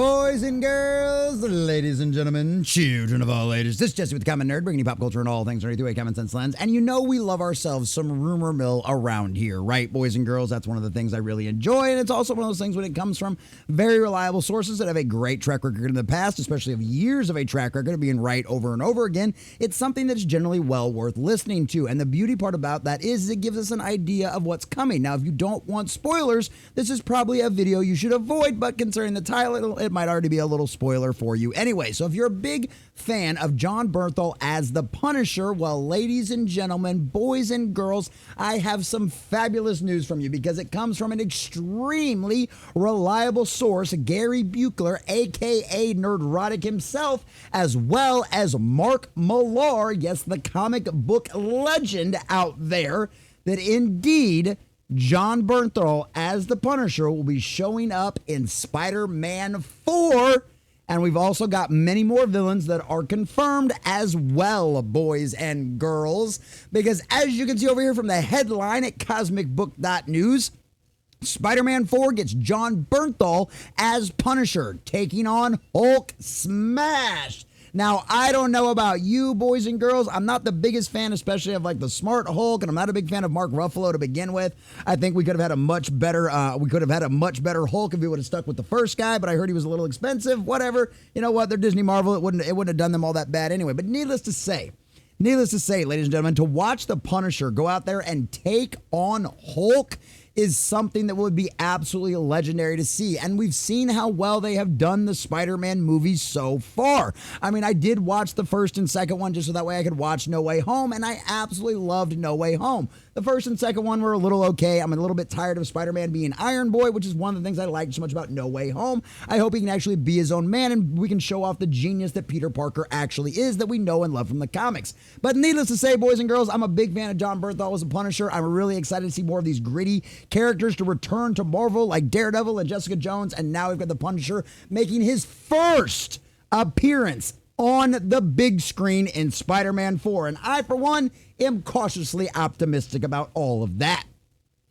Boys and girls, ladies and gentlemen, children of all ages, this is Jesse with the Common Nerd, bringing you pop culture and all things through a common sense lens. And you know we love ourselves some rumor mill around here, right, boys and girls? That's one of the things I really enjoy, and it's also one of those things when it comes from very reliable sources that have a great track record in the past, especially of years of a track record of being right over and over again. It's something that's generally well worth listening to, and the beauty part about that is it gives us an idea of what's coming. Now, if you don't want spoilers, this is probably a video you should avoid, but concerning the title, it might already be a little spoiler for you anyway. So if you're a big fan of John Bernthal as the Punisher, well, ladies and gentlemen, boys and girls, I have some fabulous news from you because it comes from an extremely reliable source, Gary Buechler, aka Nerdrotic himself, as well as Mark Millar, yes, the comic book legend out there, that indeed John Bernthal as the Punisher will be showing up in Spider-Man 4, and we've also got many more villains that are confirmed as well, boys and girls, because as you can see over here from the headline at cosmicbook.news, Spider-Man 4 gets John Bernthal as Punisher, taking on Hulk Smash. Now, I don't know about you, boys and girls. I'm not the biggest fan, especially of like the Smart Hulk, and I'm not a big fan of Mark Ruffalo to begin with. I think we could have had a much better Hulk if we would have stuck with the first guy, but I heard he was a little expensive. Whatever. You know what? They're Disney Marvel. It wouldn't have done them all that bad anyway. But needless to say, ladies and gentlemen, to watch the Punisher go out there and take on Hulk is something that would be absolutely legendary to see. And we've seen how well they have done the Spider-Man movies so far. I mean, I did watch the first and second one just so that way I could watch No Way Home, and I absolutely loved No Way Home. The first and second one were a little okay. I'm a little bit tired of Spider-Man being Iron Boy, which is one of the things I liked so much about No Way Home. I hope he can actually be his own man and we can show off the genius that Peter Parker actually is that we know and love from the comics. But needless to say, boys and girls, I'm a big fan of John Bernthal as a Punisher. I'm really excited to see more of these gritty characters to return to Marvel like Daredevil and Jessica Jones, and now we've got the Punisher making his first appearance on the big screen in Spider-Man 4, and I, for one, am cautiously optimistic about all of that.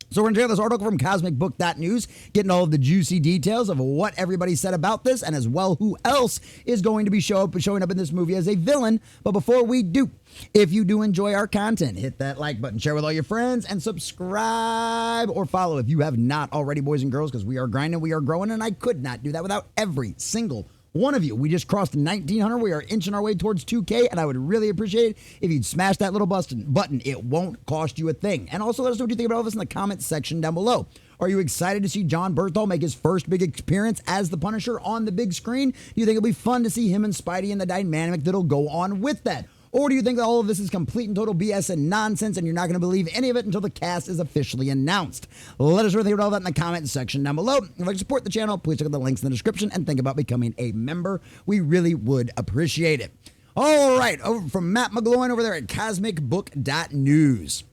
So we're going to check out this article from cosmicbook.news, getting all of the juicy details of what everybody said about this, and as well who else is going to be showing up in this movie as a villain. But before we do, if you do enjoy our content, hit that like button, share with all your friends, and subscribe or follow if you have not already, boys and girls, because we are grinding, we are growing, and I could not do that without every single one of you. We just crossed 1,900. We are inching our way towards 2K, and I would really appreciate it if you'd smash that little button. It won't cost you a thing. And also let us know what you think about all this in the comments section down below. Are you excited to see John Bernthal make his first big appearance as the Punisher on the big screen? Do you think it'll be fun to see him and Spidey and the dynamic that'll go on with that? Or do you think that all of this is complete and total BS and nonsense and you're not going to believe any of it until the cast is officially announced? Let us know what you think about all that in the comments section down below. If you'd like to support the channel, please check out the links in the description and think about becoming a member. We really would appreciate it. All right, over from Matt McGloin over there at cosmicbook.news.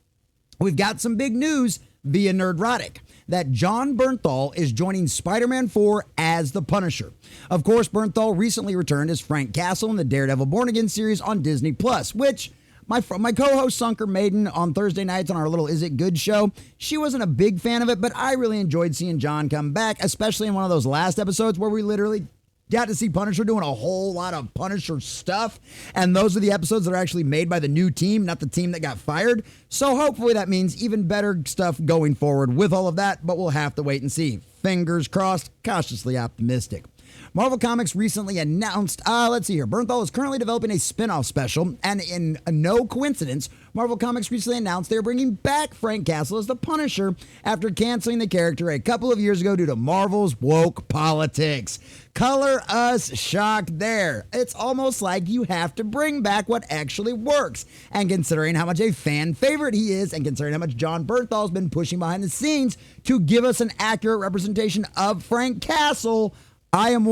We've got some big news via Nerdrotic that John Bernthal is joining Spider-Man 4 as the Punisher. Of course, Bernthal recently returned as Frank Castle in the Daredevil Born Again series on Disney+, which my co-host Sunker Maiden on Thursday nights on our little Is It Good show, she wasn't a big fan of it, but I really enjoyed seeing John come back, especially in one of those last episodes where we literally got to see Punisher doing a whole lot of Punisher stuff, and those are the episodes that are actually made by the new team, not the team that got fired. So hopefully that means even better stuff going forward with all of that, but we'll have to wait and see. Fingers crossed, cautiously optimistic. Marvel Comics recently announced, Bernthal is currently developing a spin-off special, and in no coincidence, Marvel Comics recently announced they're bringing back Frank Castle as the Punisher after canceling the character a couple of years ago due to Marvel's woke politics. Color us shocked there. It's almost like you have to bring back what actually works. And considering how much a fan favorite he is, and considering how much John Bernthal has been pushing behind the scenes to give us an accurate representation of Frank Castle, I am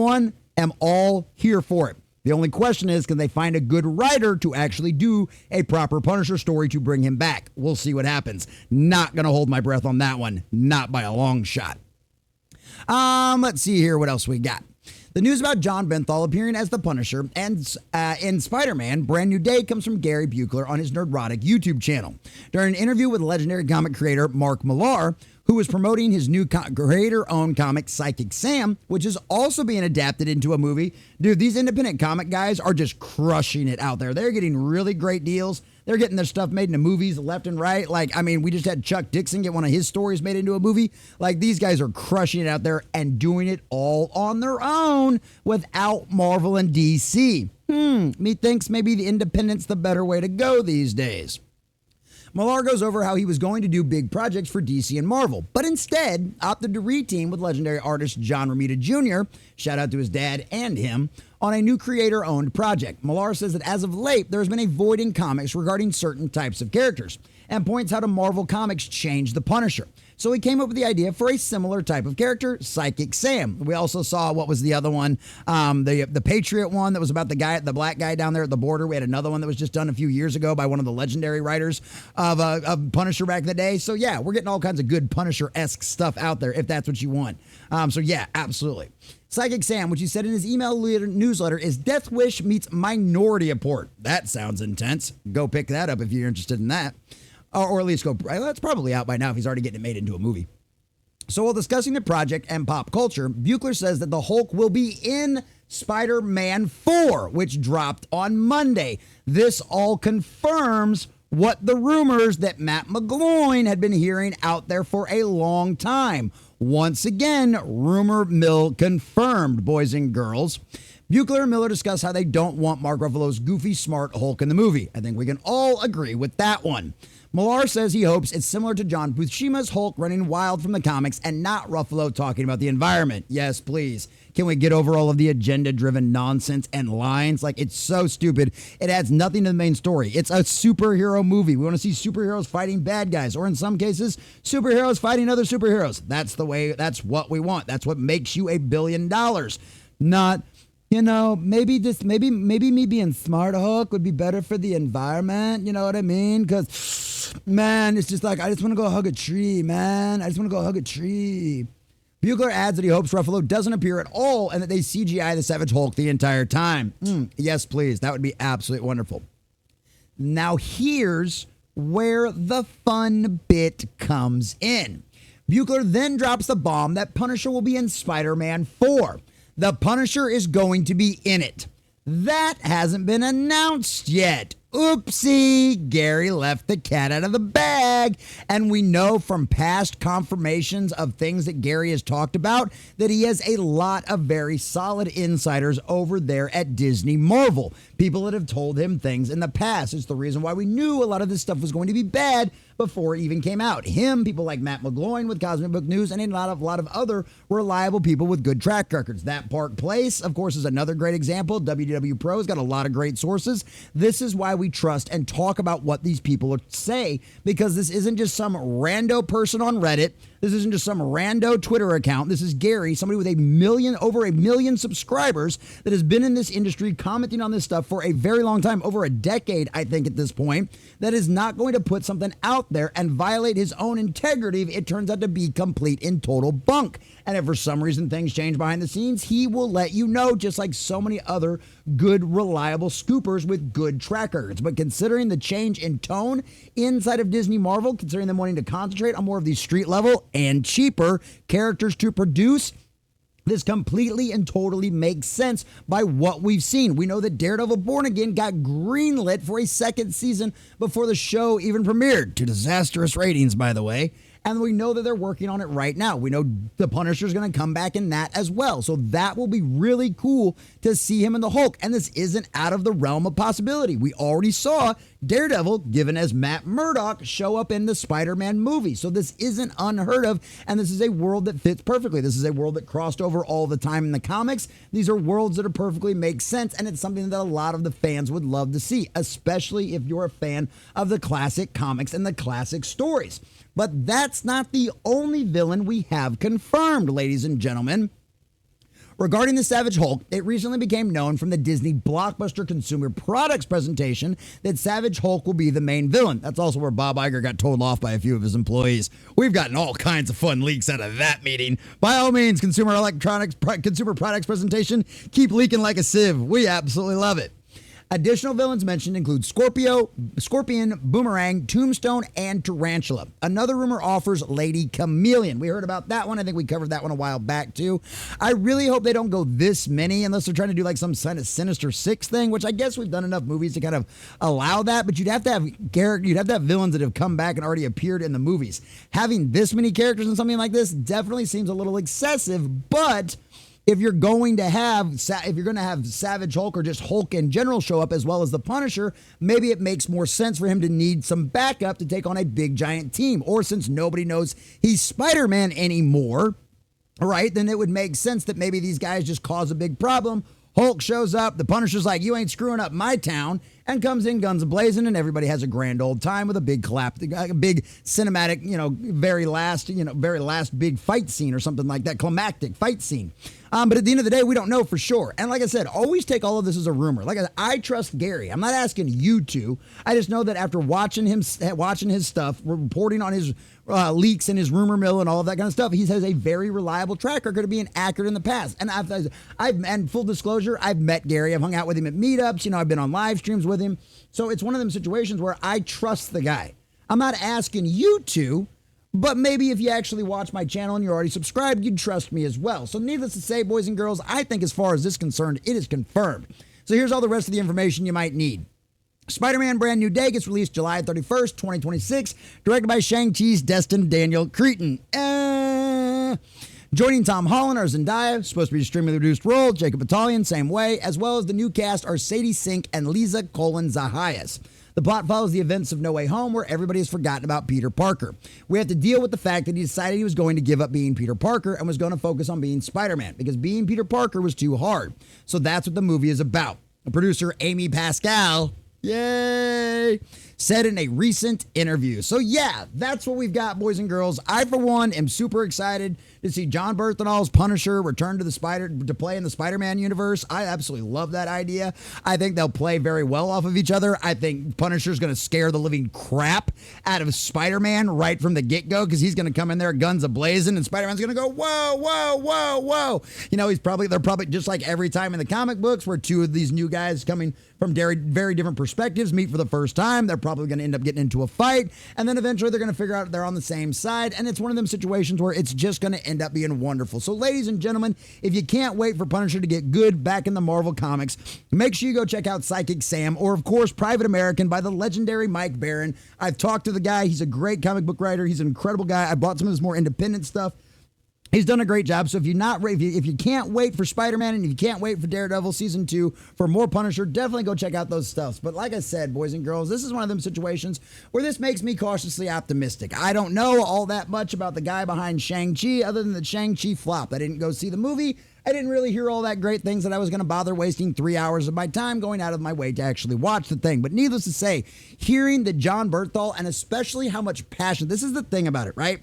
all here for it. The only question is, can they find a good writer to actually do a proper Punisher story to bring him back? We'll see what happens. Not going to hold my breath on that one. Not by a long shot. Let's see here what else we got. The news about John Bernthal appearing as the Punisher and in Spider-Man Brand New Day comes from Gary Buechler on his Nerdrotic YouTube channel. During an interview with legendary comic creator Mark Millar, who was promoting his new creator-owned comic Psychic Sam, which is also being adapted into a movie. Dude, these independent comic guys are just crushing it out there. They're getting really great deals. They're getting their stuff made into movies left and right. Like, I mean, we just had Chuck Dixon get one of his stories made into a movie. Like, these guys are crushing it out there and doing it all on their own without Marvel and DC. Methinks maybe the independent's the better way to go these days. Millar goes over how he was going to do big projects for DC and Marvel, but instead opted to reteam with legendary artist John Romita Jr., shout out to his dad and him, on a new creator-owned project. Millar says that as of late, there has been a void in comics regarding certain types of characters, and points how to Marvel Comics changed the Punisher. So he came up with the idea for a similar type of character, Psychic Sam. We also saw, what was the other one? The Patriot one that was about the black guy down there at the border. We had another one that was just done a few years ago by one of the legendary writers of Punisher back in the day. So yeah, we're getting all kinds of good Punisher-esque stuff out there if that's what you want. So yeah, absolutely. Psychic Sam, which he said in his email newsletter, is Death Wish meets Minority Report. That sounds intense. Go pick that up if you're interested in that. Or at least go, that's probably out by now if he's already getting it made into a movie. So while discussing the project and pop culture, Buechler says that the Hulk will be in Spider-Man 4, which dropped on Monday. This all confirms what the rumors that Matt McGloin had been hearing out there for a long time. Once again, rumor mill confirmed, boys and girls. Buechler and Miller discuss how they don't want Mark Ruffalo's goofy, smart Hulk in the movie. I think we can all agree with that one. Millar says he hopes it's similar to John Buscema's Hulk running wild from the comics and not Ruffalo talking about the environment. Yes, please. Can we get over all of the agenda-driven nonsense and lines? Like, it's so stupid. It adds nothing to the main story. It's a superhero movie. We want to see superheroes fighting bad guys, or in some cases, superheroes fighting other superheroes. That's the way, that's what we want. That's what makes you $1 billion. Not, you know, maybe me being smart Hulk would be better for the environment. You know what I mean? Because, man, it's just like, I just want to go hug a tree, man. I just want to go hug a tree. Buechler adds that he hopes Ruffalo doesn't appear at all and that they CGI the Savage Hulk the entire time. Yes, please. That would be absolutely wonderful. Now, here's where the fun bit comes in. Buechler then drops the bomb that Punisher will be in Spider-Man 4. The Punisher is going to be in it. That hasn't been announced yet. Oopsie, Gary left the cat out of the bag. And we know from past confirmations of things that Gary has talked about that he has a lot of very solid insiders over there at Disney Marvel. People that have told him things in the past. It's the reason why we knew a lot of this stuff was going to be bad before it even came out. Him, people like Matt McGloin with Cosmic Book News, and a lot of other reliable people with good track records. That Park Place, of course, is another great example. WW Pro's got a lot of great sources. This is why we trust and talk about what these people say, because this isn't just some rando person on Reddit. This isn't just some rando Twitter account. This is Gary, somebody with over a million subscribers that has been in this industry commenting on this stuff for a very long time, over a decade, I think at this point, that is not going to put something out there and violate his own integrity if it turns out to be complete and total bunk. And if for some reason things change behind the scenes, he will let you know, just like so many other good, reliable scoopers with good track records. But considering the change in tone inside of Disney Marvel, considering them wanting to concentrate on more of these street level and cheaper characters to produce, this completely and totally makes sense by what we've seen. We know that Daredevil Born Again got greenlit for a second season before the show even premiered, to disastrous ratings, by the way. And we know that they're working on it right now. We know the Punisher's going to come back in that as well. So that will be really cool to see him in the Hulk. And this isn't out of the realm of possibility. We already saw Daredevil, given as Matt Murdock, show up in the Spider-Man movie. So this isn't unheard of. And this is a world that fits perfectly. This is a world that crossed over all the time in the comics. These are worlds that are perfectly make sense. And it's something that a lot of the fans would love to see, especially if you're a fan of the classic comics and the classic stories. But that's not the only villain we have confirmed, ladies and gentlemen. Regarding the Savage Hulk, it recently became known from the Disney blockbuster consumer products presentation that Savage Hulk will be the main villain. That's also where Bob Iger got told off by a few of his employees. We've gotten all kinds of fun leaks out of that meeting. By all means, consumer products presentation, keep leaking like a sieve. We absolutely love it. Additional villains mentioned include Scorpion, Boomerang, Tombstone, and Tarantula. Another rumor offers Lady Chameleon. We heard about that one. I think we covered that one a while back, too. I really hope they don't go this many unless they're trying to do like some kind of Sinister Six thing, which I guess we've done enough movies to kind of allow that, but you'd have to have villains that have come back and already appeared in the movies. Having this many characters in something like this definitely seems a little excessive, but if you're going to have Savage Hulk or just Hulk in general show up as well as the Punisher, maybe it makes more sense for him to need some backup to take on a big giant team. Or since nobody knows he's Spider-Man anymore, right, then it would make sense that maybe these guys just cause a big problem. Hulk shows up, the Punisher's like, you ain't screwing up my town, and comes in guns a-blazing, and everybody has a grand old time with a big a big cinematic, very last big fight scene or something like that, climactic fight scene. But at the end of the day, we don't know for sure. And like I said, always take all of this as a rumor. Like I trust Gary. I'm not asking you to. I just know that after watching his stuff, reporting on his leaks and his rumor mill and all of that kind of stuff, he has a very reliable track record of being accurate in the past. And and full disclosure, I've met Gary. I've hung out with him at meetups. I've been on live streams with him. So it's one of them situations where I trust the guy. I'm not asking you to, but maybe if you actually watch my channel and you're already subscribed, you'd trust me as well. So needless to say, boys and girls, I think as far as this is concerned, it is confirmed. So here's all the rest of the information you might need. Spider-Man Brand New Day gets released July 31st, 2026, directed by Shang-Chi's destined Daniel Cretton. Joining Tom Holland are Zendaya, supposed to be a extremely reduced role, Jacob Batalon, same way, as well as the new cast are Sadie Sink and Lisa Zahayas. The plot follows the events of No Way Home, where everybody has forgotten about Peter Parker. We have to deal with the fact that he decided he was going to give up being Peter Parker and was going to focus on being Spider-Man, because being Peter Parker was too hard. So that's what the movie is about. The producer, Amy Pascal, yay, said in a recent interview. So yeah, that's what we've got, boys and girls. I, for one, am super excited to see John Bernthal's Punisher return to play in the Spider-Man universe. I absolutely love that idea. I think they'll play very well off of each other. I think Punisher's going to scare the living crap out of Spider-Man right from the get-go, because he's going to come in there guns a-blazing, and Spider-Man's going to go, whoa, whoa, whoa, whoa. They're probably just like every time in the comic books where two of these new guys coming from very different perspectives meet for the first time. They're probably going to end up getting into a fight, and then eventually they're going to figure out they're on the same side, and it's one of them situations where it's just going to end up being wonderful. So ladies and gentlemen, if you can't wait for Punisher to get good back in the Marvel Comics, make sure you go check out Psychic Sam, or of course Private American by the legendary Mike Baron. I've talked to the guy. He's a great comic book writer. He's an incredible guy. I bought some of his more independent stuff. He's done a great job. So if you can't wait for Spider-Man and if you can't wait for Daredevil Season 2 for more Punisher, definitely go check out those stuffs. But like I said, boys and girls, this is one of them situations where this makes me cautiously optimistic. I don't know all that much about the guy behind Shang-Chi other than that Shang-Chi flopped. I didn't go see the movie. I didn't really hear all that great things that I was going to bother wasting 3 hours of my time going out of my way to actually watch the thing. But needless to say, hearing that John Bernthal, and especially how much passion, this is the thing about it, right?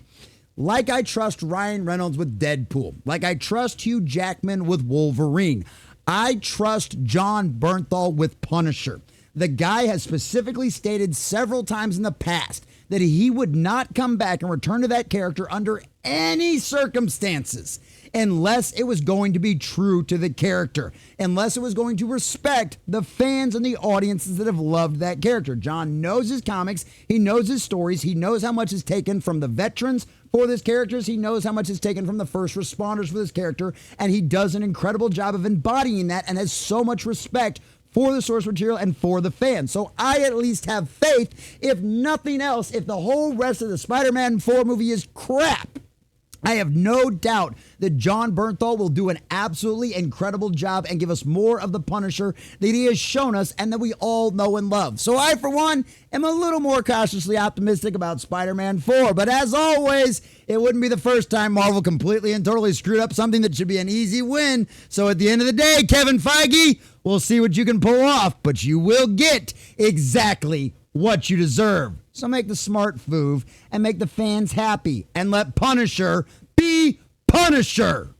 Like I trust Ryan Reynolds with Deadpool. Like I trust Hugh Jackman with Wolverine. I trust John Bernthal with Punisher. The guy has specifically stated several times in the past that he would not come back and return to that character under any circumstances unless it was going to be true to the character, unless it was going to respect the fans and the audiences that have loved that character. John knows his comics. He knows his stories. He knows how much is taken from the veterans for this characters. He knows how much is taken from the first responders for this character, and he does an incredible job of embodying that and has so much respect for the source material and for the fans. So I at least have faith, if nothing else, if the whole rest of the Spider-Man 4 movie is crap, I have no doubt that John Bernthal will do an absolutely incredible job and give us more of the Punisher that he has shown us and that we all know and love. So I, for one, am a little more cautiously optimistic about Spider-Man 4. But as always, it wouldn't be the first time Marvel completely and totally screwed up something that should be an easy win. So at the end of the day, Kevin Feige, we'll see what you can pull off, but you will get exactly what you deserve. So make the smart move and make the fans happy and let Punisher be Punisher.